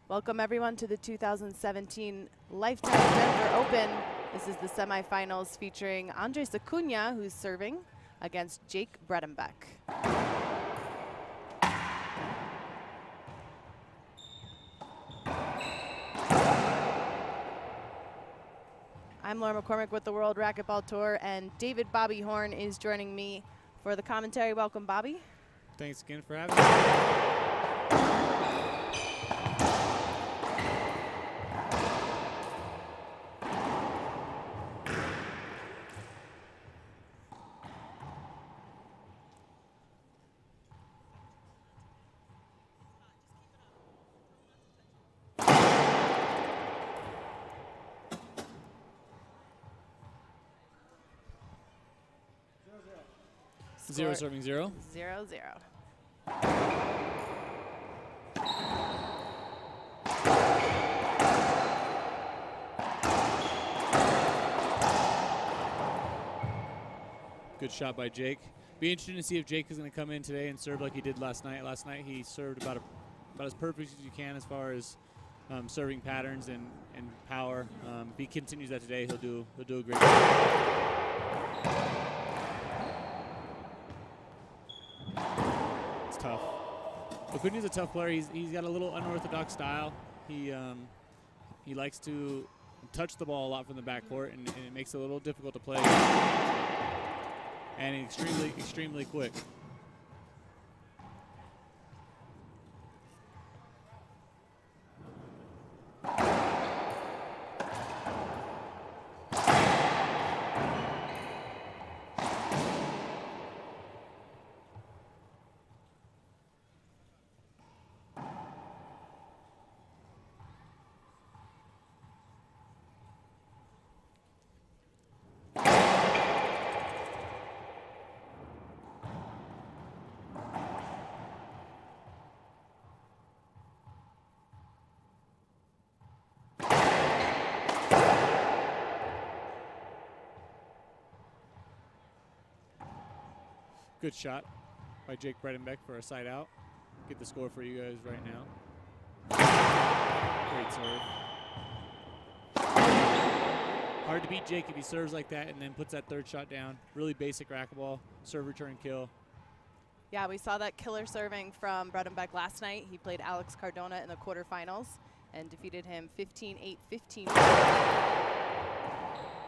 Welcome everyone to the 2017 Lifetime Denver Open. This is the semifinals featuring Acuna, who's serving against Jake Bredenbeck. I'm Laura McCormick with the World Racquetball Tour, and David Bobby Horn is joining me for the commentary. Welcome, Bobby. Thanks again for having me. 0 serving 0. 0-0. Good shot by Jake. Be interesting to see if Jake is going to come in today and serve like he did last night. Last night he served about as perfect as you can as far as serving patterns and power. If he continues that today, he'll do a great job. It's tough. Acuna's a tough player. He's got a little unorthodox style. He likes to touch the ball a lot from the backcourt, and it makes it a little difficult to play. And extremely quick. Good shot by Jake Bredenbeck for a side out. Get the score for you guys right now. Great serve. Hard to beat Jake if he serves like that and then puts that third shot down. Really basic racquetball, serve, return, kill. Yeah, we saw that killer serving from Bredenbeck last night. He played Alex Cardona in the quarterfinals and defeated him 15-8, 15-4.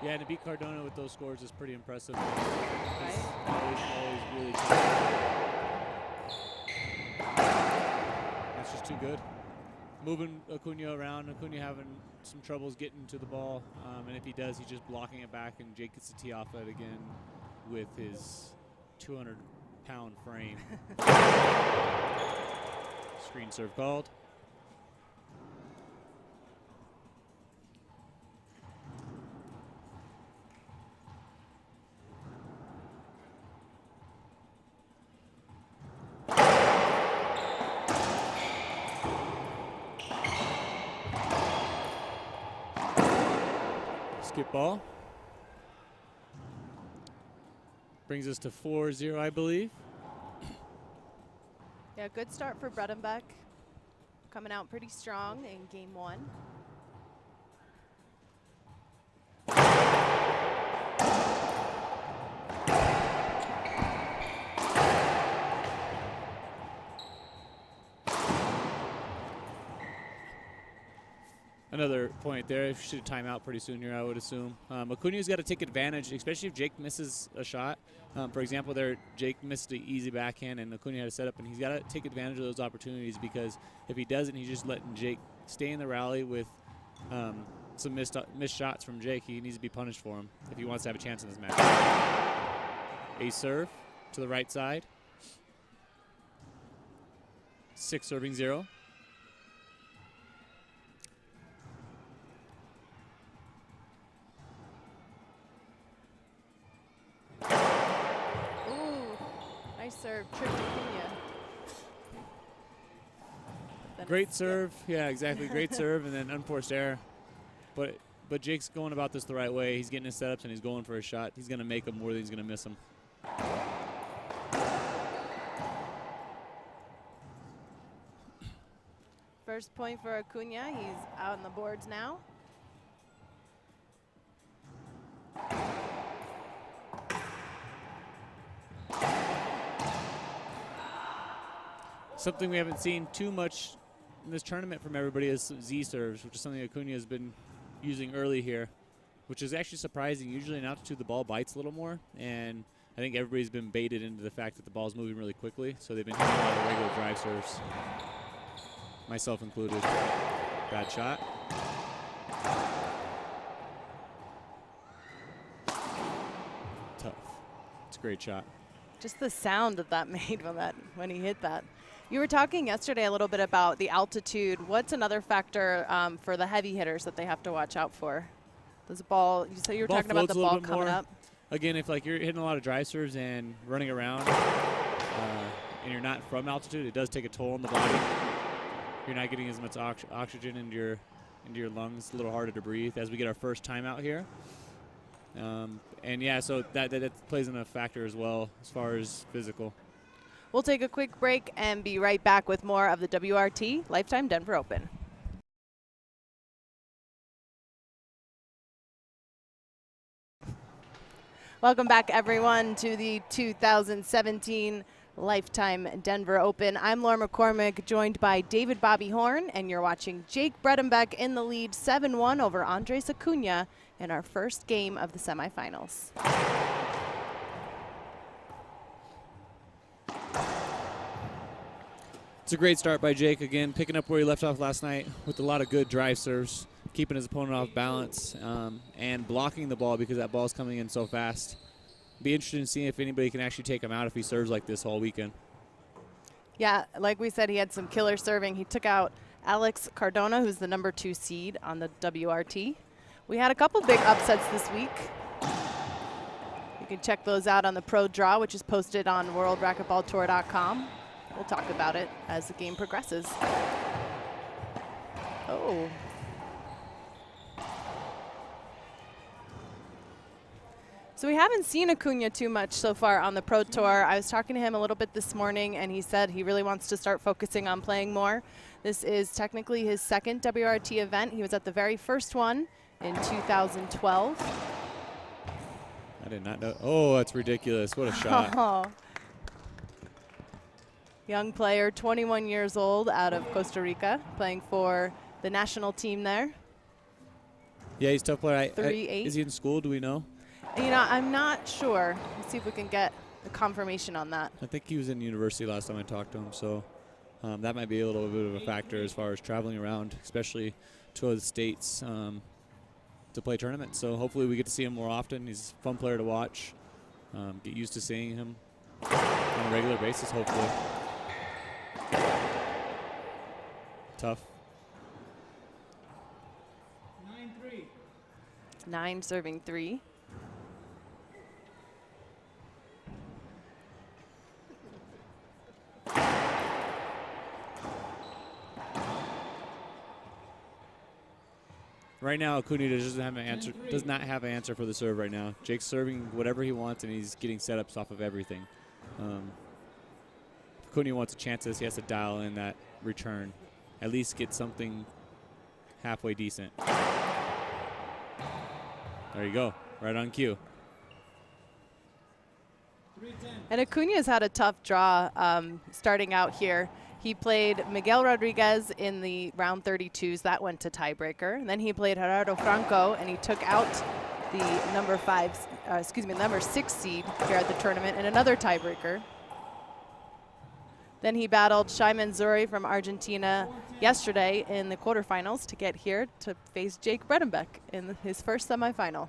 Yeah, and to beat Cardona with those scores is pretty impressive. Right. Always really tough. That's just too good. Moving Acuna around, Acuna having some troubles getting to the ball, and if he does, he's just blocking it back, and Jake gets to tee off it again with his 200-pound frame. Screen serve called. Skip ball. Brings us to 4-0, I believe. Yeah, good start for Bredenbeck. Coming out pretty strong in game one. Another point there. Should time out pretty soon here, I would assume. Acuna's got to take advantage, especially if Jake misses a shot. For example, there Jake missed the easy backhand, and Acuna had a setup, and he's got to take advantage of those opportunities, because if he doesn't, he's just letting Jake stay in the rally with some missed shots from Jake. He needs to be punished for him if he wants to have a chance in this match. Ace serve to the right side. 6 serving 0. Serve, tricked Acuna. Great serve, yeah, exactly. Great serve, and then unforced error. But Jake's going about this the right way. He's getting his setups and he's going for a shot. He's going to make them more than he's going to miss them. First point for Acuna. He's out on the boards now. Something we haven't seen too much in this tournament from everybody is Z serves, which is something Acuna has been using early here, which is actually surprising. Usually in altitude the ball bites a little more, and I think everybody's been baited into the fact that the ball's moving really quickly, so they've been hitting a lot of regular drive serves, myself included. Bad shot. Tough. It's a great shot. Just the sound that made when he hit that. You were talking yesterday a little bit about the altitude. What's another factor for the heavy hitters that they have to watch out for? Does the ball, you were talking about the ball coming up. Again, if like you're hitting a lot of drive serves and running around and you're not from altitude, it does take a toll on the body. You're not getting as much oxygen into your lungs. It's a little harder to breathe as we get our first time out here. And yeah, so that plays in a factor as well as far as physical. We'll take a quick break and be right back with more of the WRT Lifetime Denver Open. Welcome back, everyone, to the 2017 Lifetime Denver Open. I'm Laura McCormick, joined by David Bobby Horn, and you're watching Jake Bredenbeck in the lead 7-1 over Andres Acuna in our first game of the semifinals. It's a great start by Jake, again, picking up where he left off last night with a lot of good drive serves, keeping his opponent off balance, and blocking the ball because that ball's coming in so fast. Be interested in seeing if anybody can actually take him out if he serves like this all weekend. Yeah, like we said, he had some killer serving. He took out Alex Cardona, who's the #2 seed on the WRT. We had a couple big upsets this week. You can check those out on the Pro Draw, which is posted on WorldRacquetballTour.com. We'll talk about it as the game progresses. Oh. So we haven't seen Acuna too much so far on the Pro Tour. I was talking to him a little bit this morning, and he said he really wants to start focusing on playing more. This is technically his second WRT event. He was at the very first one in 2012. I did not know. Oh, that's ridiculous. What a shot. Young player, 21 years old, out of Costa Rica, playing for the national team there. Yeah, he's a tough player. 3-8. Is he in school? Do we know? You know, I'm not sure. Let's see if we can get the confirmation on that. I think he was in university last time I talked to him, so that might be a little bit of a factor as far as traveling around, especially to other states to play tournaments. So hopefully we get to see him more often. He's a fun player to watch. Get used to seeing him on a regular basis, hopefully. Tough. 9-3. 9 serving 3. Right now, Acuna does not have an answer for the serve right now. Jake's serving whatever he wants, and he's getting setups off of everything. If Acuna wants to chance this, he has to dial in that return. At least get something halfway decent. There you go, right on cue. And Acuna's had a tough draw starting out here. He played Miguel Rodriguez in the round 32s. That went to tiebreaker. And then he played Gerardo Franco, and he took out the number 6 seed here at the tournament in another tiebreaker. Then he battled Shai Mansouri from Argentina yesterday in the quarterfinals to get here to face Jake Bredenbeck in his first semifinal.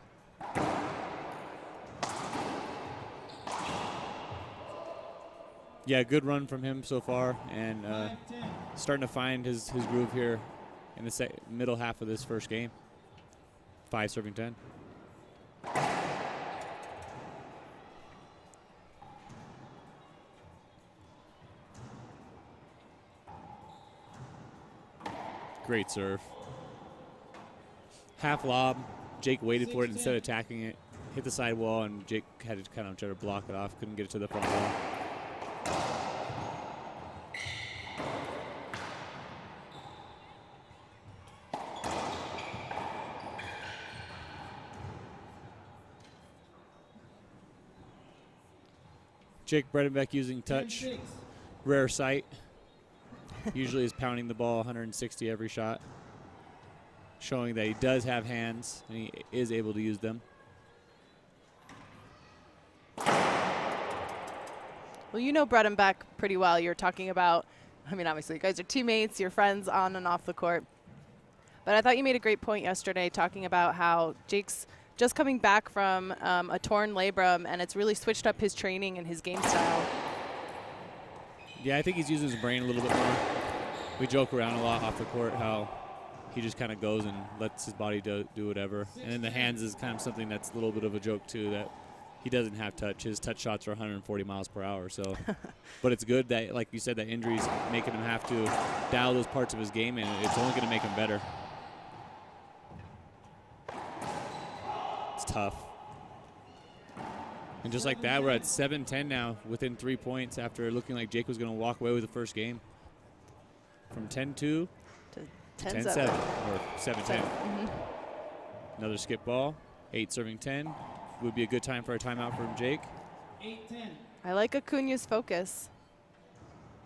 Yeah, good run from him so far, and starting to find his groove here in the middle half of this first game. 5 serving 10. Great serve. Half lob. Jake waited for it instead of attacking it. Hit the sidewall, and Jake had to kind of try to block it off. Couldn't get it to the front wall. Jake Bredenbeck using touch. Rare sight. Usually is pounding the ball 160 every shot, showing that he does have hands and he is able to use them. Well, you know Bredenbeck pretty well. You're talking about, I mean, obviously you guys are teammates, you're friends on and off the court. But I thought you made a great point yesterday talking about how Jake's just coming back from a torn labrum, and it's really switched up his training and his game style. Yeah, I think he's using his brain a little bit more. We joke around a lot off the court how he just kind of goes and lets his body do whatever. And then the hands is kind of something that's a little bit of a joke too, that he doesn't have touch. His touch shots are 140 miles per hour. So, but it's good that, like you said, that injury's making him have to dial those parts of his game in. It's only going to make him better. It's tough. And just like that, we're at 7-10 now, within 3 points after looking like Jake was going to walk away with the first game. From 10-2 to 10-7, or 7-10. Another skip ball, 8 serving 10. Would be a good time for a timeout from Jake. 8-10. I like Acuna's focus.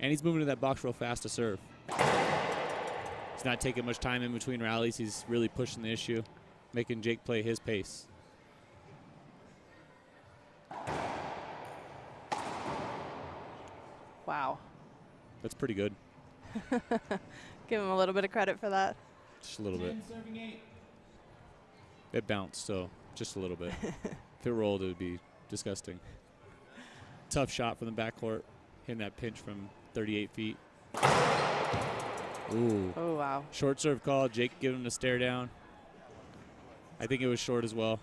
And he's moving to that box real fast to serve. He's not taking much time in between rallies. He's really pushing the issue, making Jake play his pace. Wow. That's pretty good. Give him a little bit of credit for that. Just a little bit. Serving 8. It bounced, so just a little bit. If it rolled, it would be disgusting. Tough shot from the backcourt, hitting that pinch from 38 feet. Ooh. Oh, wow. Short serve call. Jake giving him the stare down. I think it was short as well.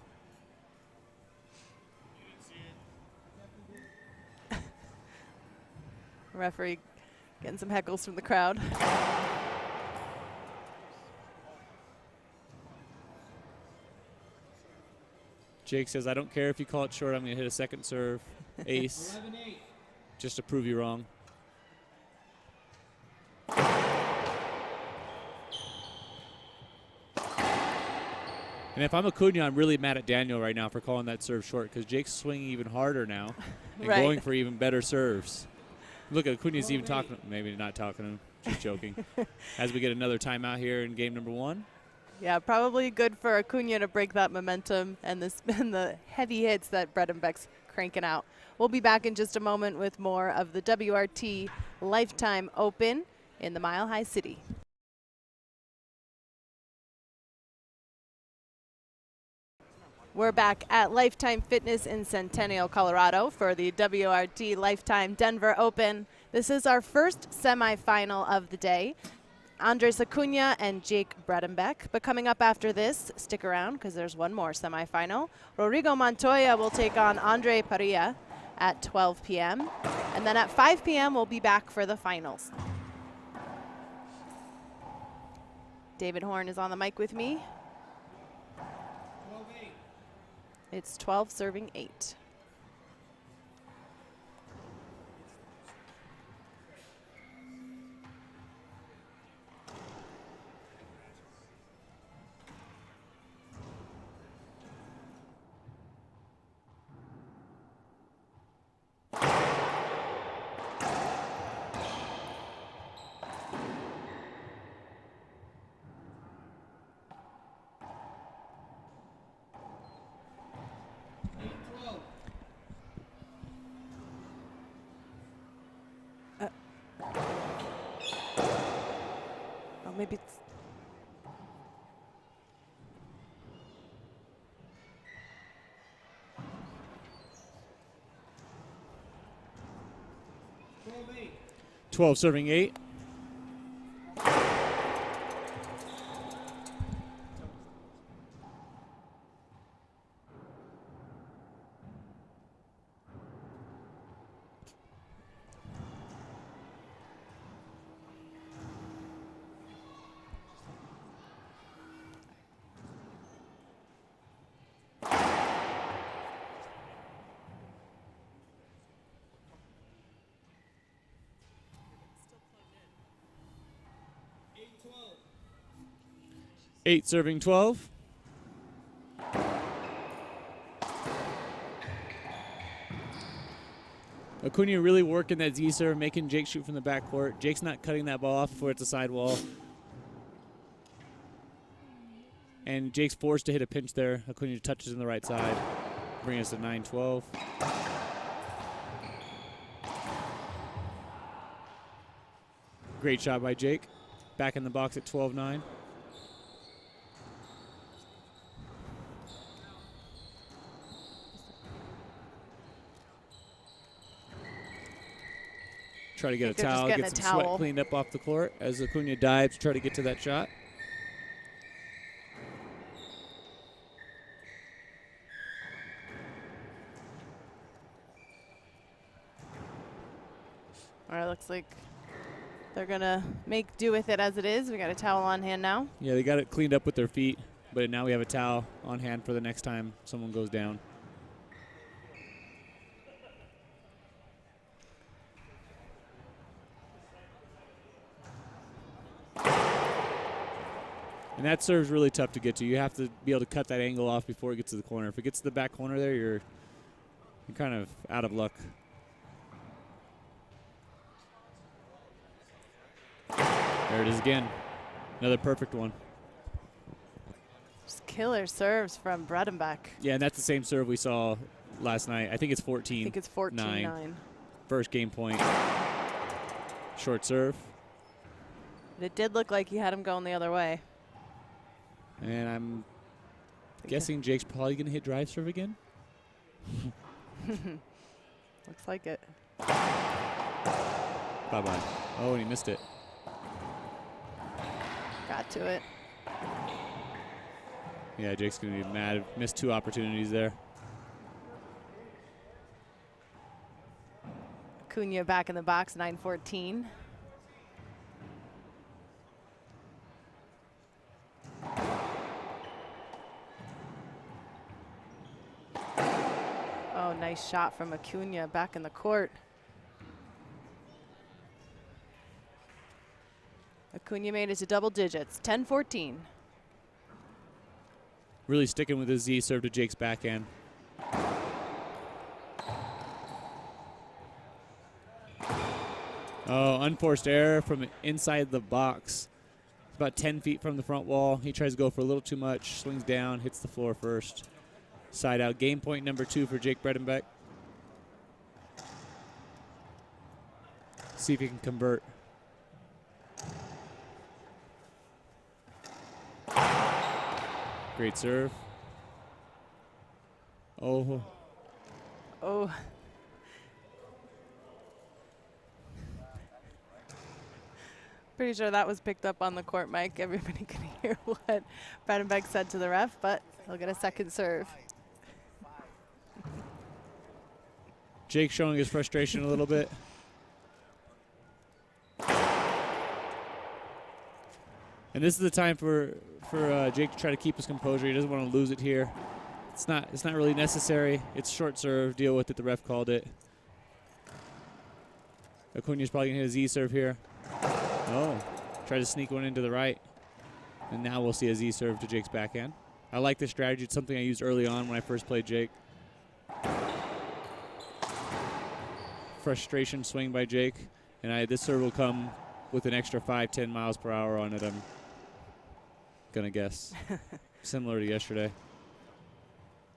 Referee getting some heckles from the crowd. Jake says, I don't care if you call it short. I'm going to hit a second serve. Ace. 11-8. Just to prove you wrong. And if I'm Acuna, I'm really mad at Daniel right now for calling that serve short, because Jake's swinging even harder now and Right. going for even better serves. Look, Acuna's even talking, maybe not talking to him, just joking. As we get another timeout here in game number 1. Yeah, probably good for Acuna to break that momentum and the heavy hits that Bredenbeck's cranking out. We'll be back in just a moment with more of the WRT Lifetime Open in the Mile High City. We're back at Lifetime Fitness in Centennial, Colorado for the WRT Lifetime Denver Open. This is our first semifinal of the day. Andres Acuna and Jake Bredenbeck. But coming up after this, stick around because there's one more semifinal. Rodrigo Montoya will take on Andre Parilla at 12 p.m. And then at 5 p.m. we'll be back for the finals. David Horn is on the mic with me. 12-8. It's 12 serving 8. Maybe it's $12-8. 12 serving 8. Eight serving 12. Acuna really working that Z serve, making Jake shoot from the backcourt. Jake's not cutting that ball off before it's a sidewall. And Jake's forced to hit a pinch there. Acuna touches in the right side, bringing us to 9-12. Great shot by Jake. Back in the box at 12-9. Try to get a towel, get some sweat cleaned up off the court as Acuna dives to try to get to that shot. All right, looks like they're going to make do with it as it is. We got a towel on hand now. Yeah, they got it cleaned up with their feet, but now we have a towel on hand for the next time someone goes down. And that serve's really tough to get to. You have to be able to cut that angle off before it gets to the corner. If it gets to the back corner there, you're kind of out of luck. There it is again. Another perfect one. Just killer serves from Bredenbeck. Yeah, and that's the same serve we saw last night. I think it's 14. I think it's 14-9. First game point. Short serve. But it did look like he had him going the other way. And I'm guessing Jake's probably going to hit drive serve again. Looks like it. Bye-bye. Oh, and he missed it. Got to it. Yeah, Jake's going to be mad. Missed 2 opportunities there. Acuna back in the box, 9-14. Oh, nice shot from Acuna back in the court. Acuna made it to double digits, 10-14. Really sticking with his Z serve to Jake's backhand. Oh, unforced error from inside the box. It's about 10 feet from the front wall. He tries to go for a little too much, swings down, hits the floor first. Side out. Game point number 2 for Jake Bredenbeck. See if he can convert. Great serve. Oh. Oh. Pretty sure that was picked up on the court mic. Everybody could hear what Bredenbeck said to the ref, but he'll get a second serve. Jake showing his frustration a little bit. And this is the time for Jake to try to keep his composure. He doesn't want to lose it here. It's not really necessary. It's short serve. Deal with it. The ref called it. Acuna's probably going to hit a Z serve here. Oh, try to sneak one into the right. And now we'll see a Z serve to Jake's backhand. I like this strategy. It's something I used early on when I first played Jake. Frustration swing by Jake. And this serve will come with an extra 5-10 miles per hour on it, I'm going to guess. Similar to yesterday.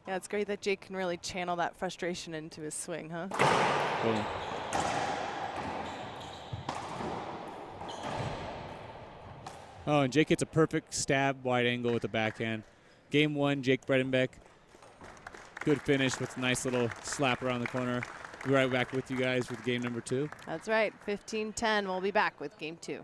Yeah, it's great that Jake can really channel that frustration into his swing, huh? Boom. Oh, and Jake hits a perfect stab wide angle with the backhand. Game 1, Jake Bredenbeck. Good finish with a nice little slap around the corner. We'll be right back with you guys with game number 2. That's right, 15-10. We'll be back with game 2.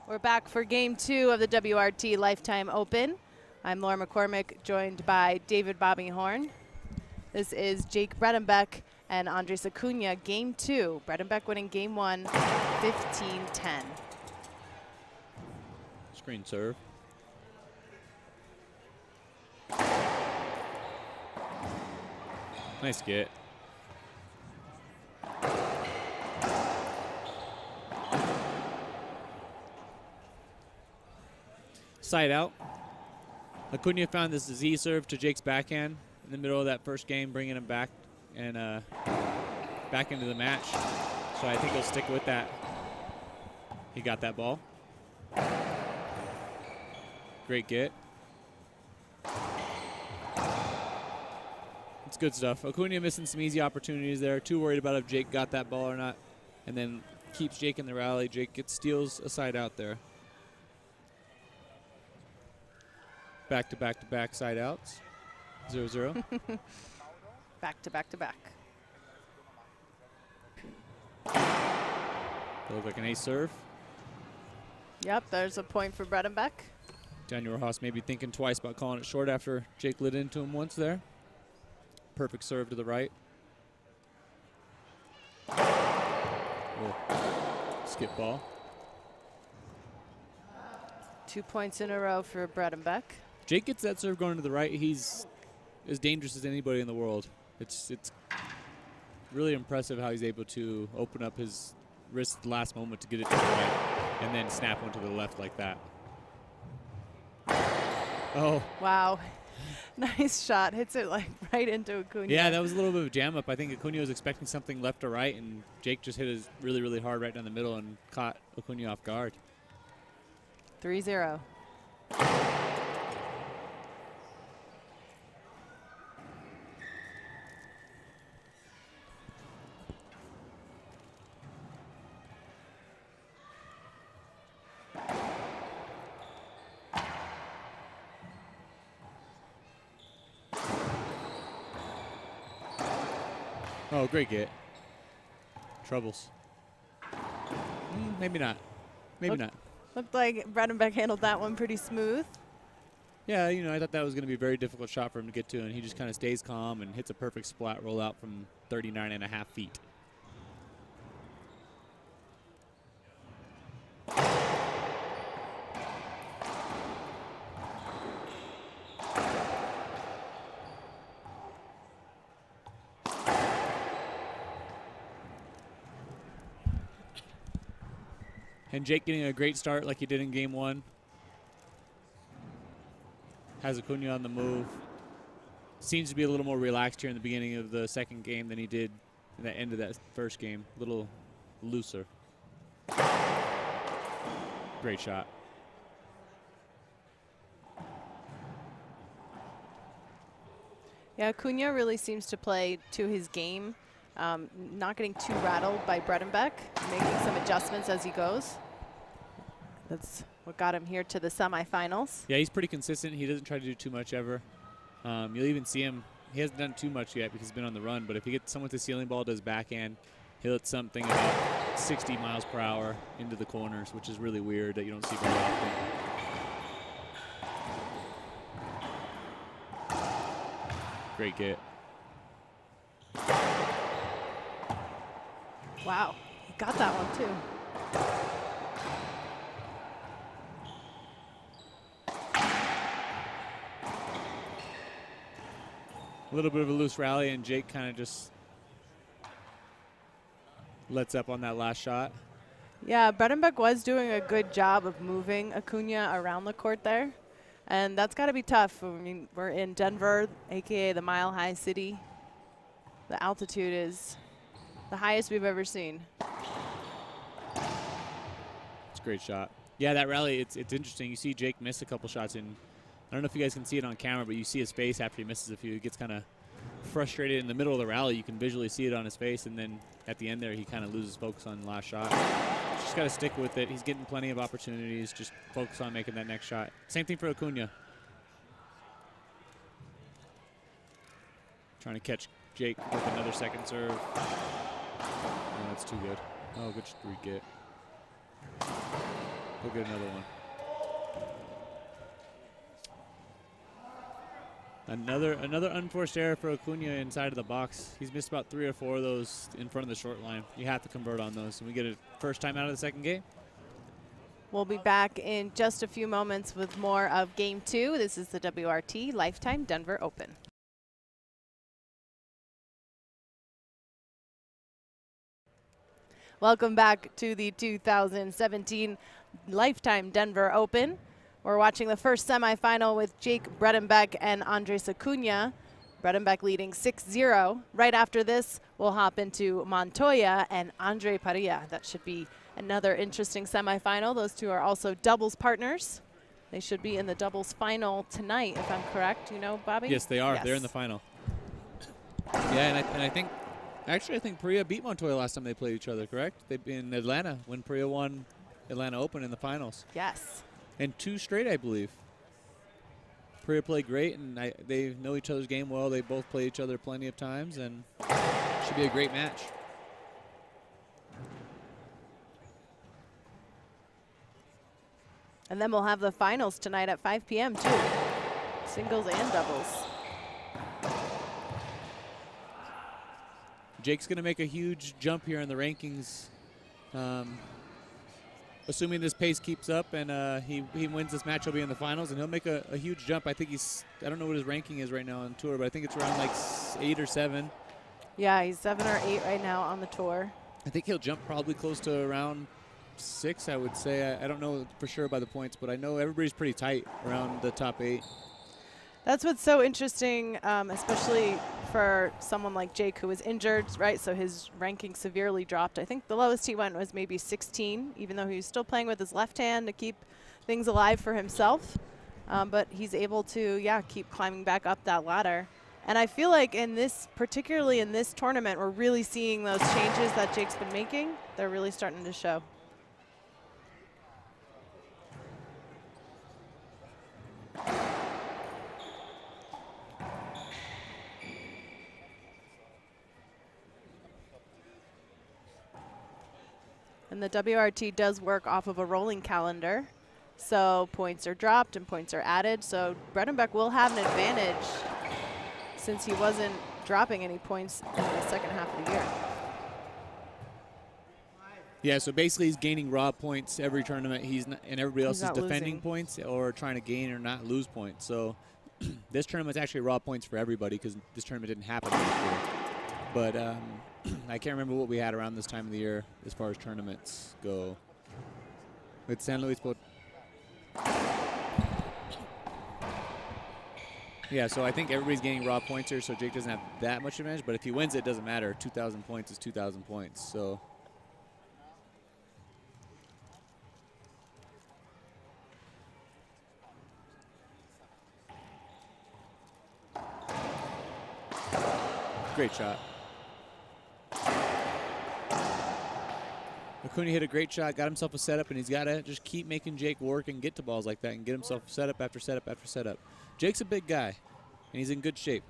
We're back for game 2 of the WRT Lifetime Open. I'm Laura McCormick, joined by David Bobby Horn. This is Jake Bredenbeck and Andres Acuna, game 2. Bredenbeck winning game 1, 15-10. Screen serve. Nice get. side out. Acuna found this Z serve to Jake's backhand in the middle of that first game, bringing him back and back into the match. So I think he'll stick with that. He got that ball. Great get. It's good stuff. Acuna missing some easy opportunities there. Too worried about if Jake got that ball or not. And then keeps Jake in the rally. Jake steals a side out there. Back to back to back side outs. 0-0. Back to back to back. They look like an ace serve. Yep, there's a point for Bredenbeck. Daniel Rojas maybe thinking twice about calling it short after Jake lit into him once there. Perfect serve to the right. Oh, skip ball. 2 points in a row for Bredenbeck. Jake gets that serve going to the right. He's as dangerous as anybody in the world. It's really impressive how he's able to open up his wrist at the last moment to get it to the right and then snap one to the left like that. Oh. Wow. Nice shot. Hits it like right into Acuna. Yeah, that was a little bit of a jam up. I think Acuna was expecting something left or right, and Jake just hit it really, really hard right down the middle and caught Acuna off guard. 3-0. Oh, great get. Troubles. Maybe not. Maybe not. Looked like Bredenbeck handled that one pretty smooth. Yeah, you know, I thought that was going to be a very difficult shot for him to get to, and he just kind of stays calm and hits a perfect splat rollout from 39.5 feet. And Jake getting a great start like he did in game one. Has Acuna on the move. Seems to be a little more relaxed here in the beginning of the second game than he did in the end of that first game. A little looser. Great shot. Yeah, Acuna really seems to play to his game. Not getting too rattled by Bredenbeck, making some adjustments as he goes. That's what got him here to the semifinals. Yeah, he's pretty consistent. He doesn't try to do too much ever. You'll even see him. He hasn't done too much yet because he's been on the run, but if he gets someone with the ceiling ball to his backhand, he'll hit something about 60 miles per hour into the corners, which is really weird that you don't see very often. Great get. Wow, he got that one too. A little bit of a loose rally, and Jake kind of just lets up on that last shot. Yeah, Bredenbeck was doing a good job of moving Acuna around the court there. And that's got to be tough. I mean, we're in Denver, a.k.a. the Mile High City. The altitude is the highest we've ever seen. It's a great shot. Yeah, that rally, it's interesting. You see Jake miss a couple shots, and I don't know if you guys can see it on camera, but you see his face after he misses a few. He gets kind of frustrated in the middle of the rally. You can visually see it on his face, and then at the end there, he kind of loses focus on the last shot. Just got to stick with it. He's getting plenty of opportunities. Just focus on making that next shot. Same thing for Acuna. Trying to catch Jake with another second serve. Oh, that's too good. Oh, good re-get. We'll get another one. Another unforced error for Acuna inside of the box. He's missed about 3 or 4 of those in front of the short line. You have to convert on those. And we get a first time out of the second game. We'll be back in just a few moments with more of Game 2. This is the WRT Lifetime Denver Open. Welcome back to the 2017 Lifetime Denver Open. We're watching the first semifinal with Jake Bredenbeck and Andres Acuna. Bredenbeck leading 6-0. Right after this, we'll hop into Montoya and Andre Parilla. That should be another interesting semifinal. Those two are also doubles partners. They should be in the doubles final tonight, if I'm correct. You know, Bobby? Yes, they are. Yes. They're in the final. Yeah, and I think, actually, I think Parilla beat Montoya last time they played each other, correct? They've been in Atlanta when Parilla won Atlanta Open in the finals. Yes. And 2 straight, I believe. Parilla played great, and they know each other's game well. They both play each other plenty of times, and should be a great match. And then we'll have the finals tonight at 5 p.m. too. Singles and doubles. Jake's going to make a huge jump here in the rankings. Assuming this pace keeps up and he wins this match, he'll be in the finals, and he'll make a huge jump. I think I don't know what his ranking is right now on tour, but I think it's around like 8 or 7. Yeah, he's 7 or 8 right now on the tour. I think he'll jump probably close to around 6, I would say. I don't know for sure by the points, but I know everybody's pretty tight around the top 8. That's what's so interesting, especially for someone like Jake who was injured, right? So his ranking severely dropped. I think the lowest he went was maybe 16, even though he was still playing with his left hand to keep things alive for himself. But he's able to, yeah, keep climbing back up that ladder. And I feel like in this, particularly in this tournament, we're really seeing those changes that Jake's been making. They're really starting to show. And the WRT does work off of a rolling calendar. So points are dropped and points are added. So Bredenbeck will have an advantage since he wasn't dropping any points in the second half of the year. Yeah, so basically he's gaining raw points every tournament. And everybody else is defending losing points or trying to gain or not lose points. So this tournament's actually raw points for everybody because this tournament didn't happen last year. But I can't remember what we had around this time of the year as far as tournaments go. With San Luis Yeah, so I think everybody's getting raw points here, so Jake doesn't have that much advantage. But if he wins, it doesn't matter. 2,000 points is 2,000 points. So. Great shot. Acuna hit a great shot, got himself a setup, and he's got to just keep making Jake work and get to balls like that and get himself setup after setup after setup. Jake's a big guy, and he's in good shape.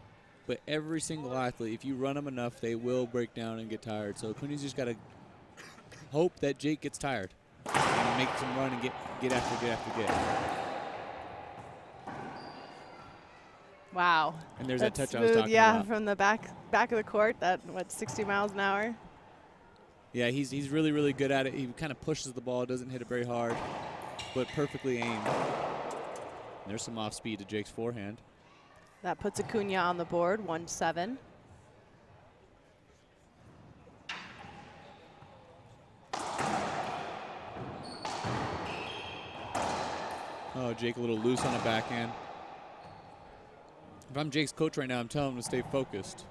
But every single athlete, if you run them enough, they will break down and get tired. So Acuna's just got to hope that Jake gets tired and make him run and get after. Wow. And there's That's that touch smooth, I was talking yeah, about. from the back of the court, that, 60 miles an hour? Yeah, he's really, really good at it. He kind of pushes the ball, doesn't hit it very hard, but perfectly aimed. And there's some off speed to Jake's forehand. That puts Acuna on the board, 1-7. Oh, Jake a little loose on the backhand. If I'm Jake's coach right now, I'm telling him to stay focused.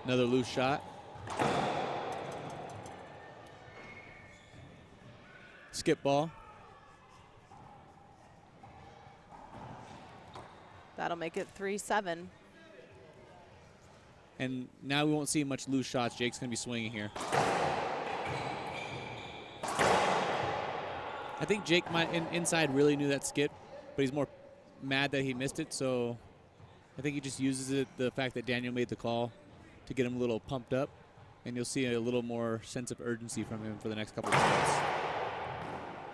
Another loose shot. Skip ball. That'll make it 3-7. And now we won't see much loose shots. Jake's going to be swinging here. I think Jake inside really knew that skip, but he's more mad that he missed it. So I think he just uses the fact that Daniel made the call to get him a little pumped up, and you'll see a little more sense of urgency from him for the next couple of minutes.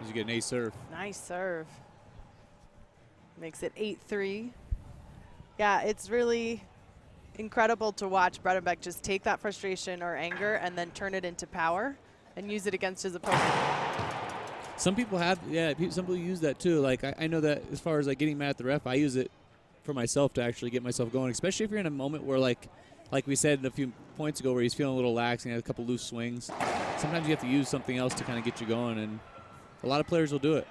As you get an ace serve. Nice serve. Makes it 8-3. Yeah, it's really incredible to watch Bredenbeck just take that frustration or anger and then turn it into power and use it against his opponent. Some people have, some people use that too. Like I know that as far as like getting mad at the ref, I use it for myself to actually get myself going, especially if you're in a moment where like like we said a few points ago, where he's feeling a little lax and he had a couple loose swings. Sometimes you have to use something else to kind of get you going, and a lot of players will do it.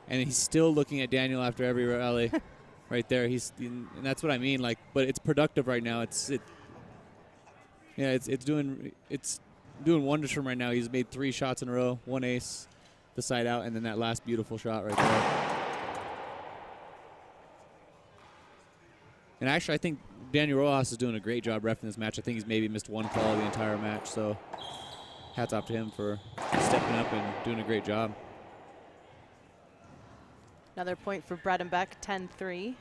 And he's still looking at Daniel after every rally, right there. And that's what I mean. Like, but it's productive right now. It's doing wonders for him right now. He's made 3 shots in a row, 1 ace, the side out, and then that last beautiful shot right there. And actually, I think Daniel Rojas is doing a great job reffing this match. I think he's maybe missed 1 call the entire match. So hats off to him for stepping up and doing a great job. Another point for Bredenbeck, 10-3.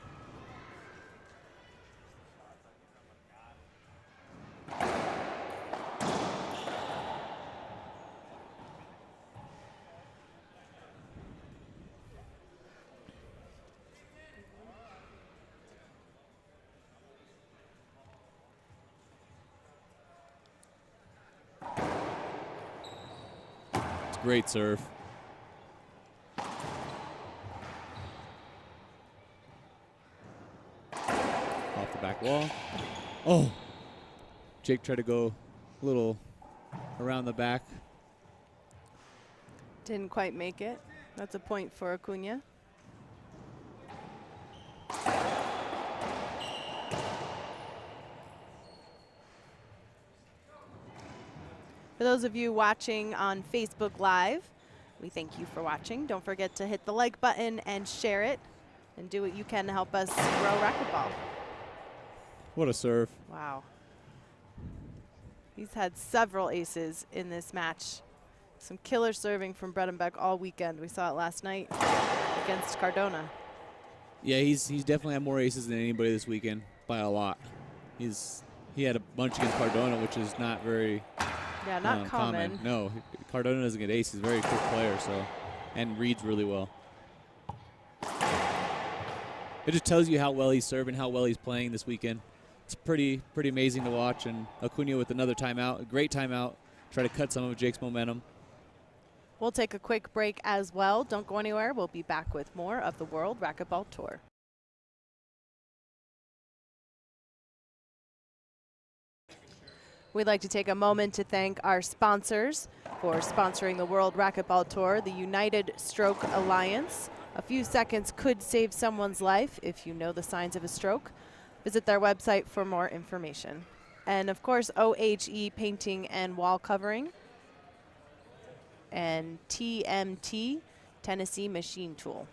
Great serve. Off the back wall. Oh! Jake tried to go a little around the back. Didn't quite make it. That's a point for Acuna. For those of you watching on Facebook Live, we thank you for watching. Don't forget to hit the like button and share it, and do what you can to help us grow racquetball. What a serve. Wow. He's had several aces in this match. Some killer serving from Bredenbeck all weekend. We saw it last night against Cardona. Yeah, he's definitely had more aces than anybody this weekend by a lot. He had a bunch against Cardona, which is not very not common. No, Cardona doesn't get ace. He's a very quick player, and reads really well. It just tells you how well he's serving, how well he's playing this weekend. It's pretty amazing to watch. And Acuna with another timeout, a great timeout, try to cut some of Jake's momentum. We'll take a quick break as well. Don't go anywhere. We'll be back with more of the World Racquetball Tour. We'd like to take a moment to thank our sponsors for sponsoring the World Racquetball Tour, the United Stroke Alliance. A few seconds could save someone's life if you know the signs of a stroke. Visit their website for more information. And of course, OHE Painting and Wall Covering, and TMT Tennessee Machine Tool.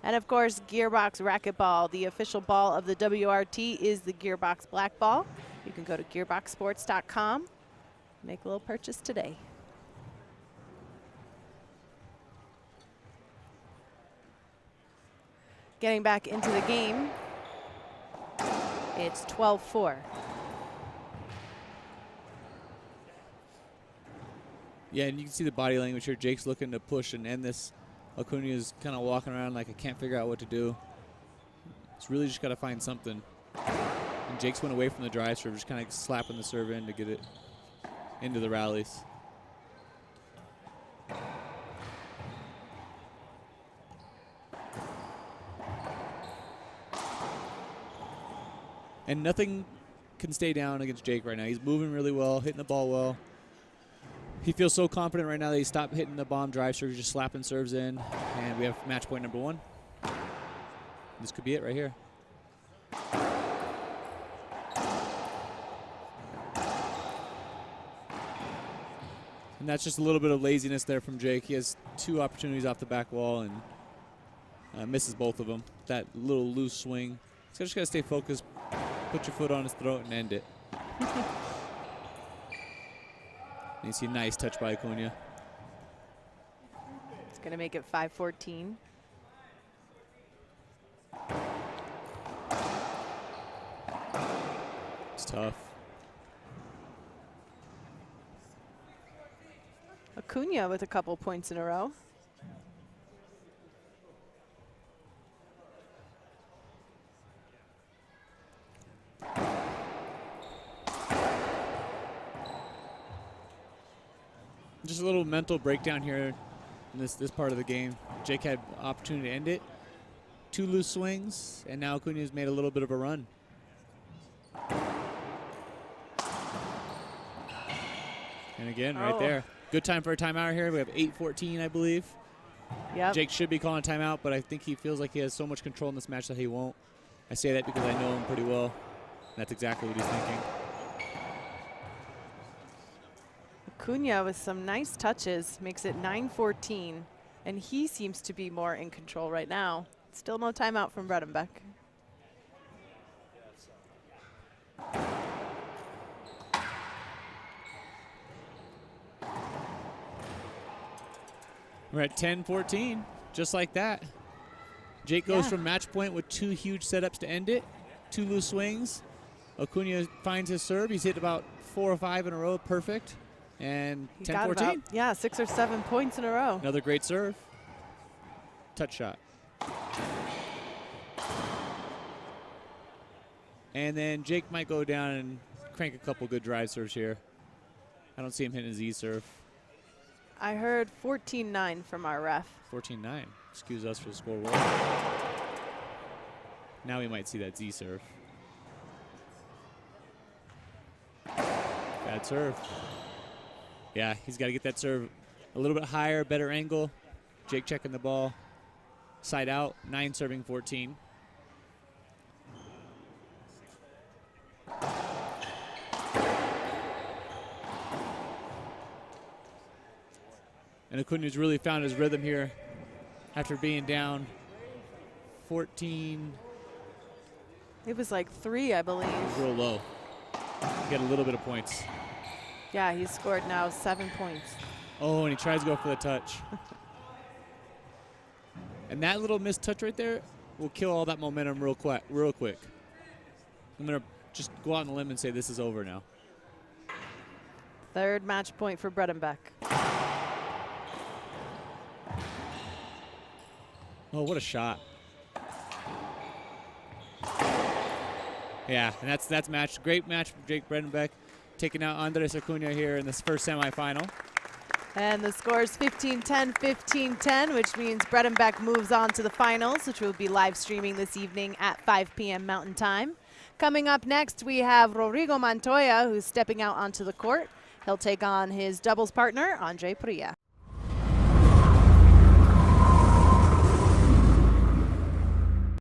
And of course, Gearbox Racquetball. The official ball of the WRT is the Gearbox Black Ball. You can go to gearboxsports.com, make a little purchase today. Getting back into the game, it's 12-4. Yeah, and you can see the body language here. Jake's looking to push and end this. Acuna is kind of walking around like I can't figure out what to do. It's really just got to find something. And Jake's went away from the drive serve, just kind of slapping the serve in to get it into the rallies. And nothing can stay down against Jake right now. He's moving really well, hitting the ball well. He feels so confident right now that he stopped hitting the bomb drive serve, just slapping serves in. And we have match point number 1. This could be it right here. And that's just a little bit of laziness there from Jake. He has 2 opportunities off the back wall and misses both of them. That little loose swing. He's just got to stay focused, put your foot on his throat, and end it. And you see a nice touch by Acuna. It's going to make it 5-14. It's tough. Acuna with a couple points in a row. Just a little mental breakdown here in this part of the game. Jake had opportunity to end it. 2 loose swings, and now Acuna's made a little bit of a run. And again, right there. Good time for a timeout here. We have 8:14, I believe. Yep. Jake should be calling a timeout, but I think he feels like he has so much control in this match that he won't. I say that because I know him pretty well. That's exactly what he's thinking. Acuna with some nice touches makes it 9:14, and he seems to be more in control right now. Still no timeout from Bredenbeck. We're at 10-14, just like that. Jake goes from match point with 2 huge setups to end it, 2 loose swings. Acuna finds his serve. He's hit about 4 or 5 in a row, perfect. And 10-14. Yeah, 6 or 7 points in a row. Another great serve. Touch shot. And then Jake might go down and crank a couple good drive serves here. I don't see him hitting his E serve. I heard 14-9 from our ref. 14-9. Excuse us for the score. Now we might see that Z serve. Bad serve. Yeah, he's got to get that serve a little bit higher, better angle. Jake checking the ball. Side out, 9 serving 14. And Acuna's really found his rhythm here after being down 14. It was like 3, I believe. Real low. He got a little bit of points. Yeah, he's scored now 7 points. Oh, and he tries to go for the touch. And that little missed touch right there will kill all that momentum real quick. I'm going to just go out on a limb and say this is over now. 3rd match point for Bredenbeck. Oh, what a shot. Yeah, and that's match. Great match from Jake Bredenbeck, taking out Andres Acuna here in this first semifinal. And the score is 15-10, 15-10, which means Bredenbeck moves on to the finals, which will be live streaming this evening at 5 p.m. Mountain Time. Coming up next, we have Rodrigo Montoya, who's stepping out onto the court. He'll take on his doubles partner, Andre Pria.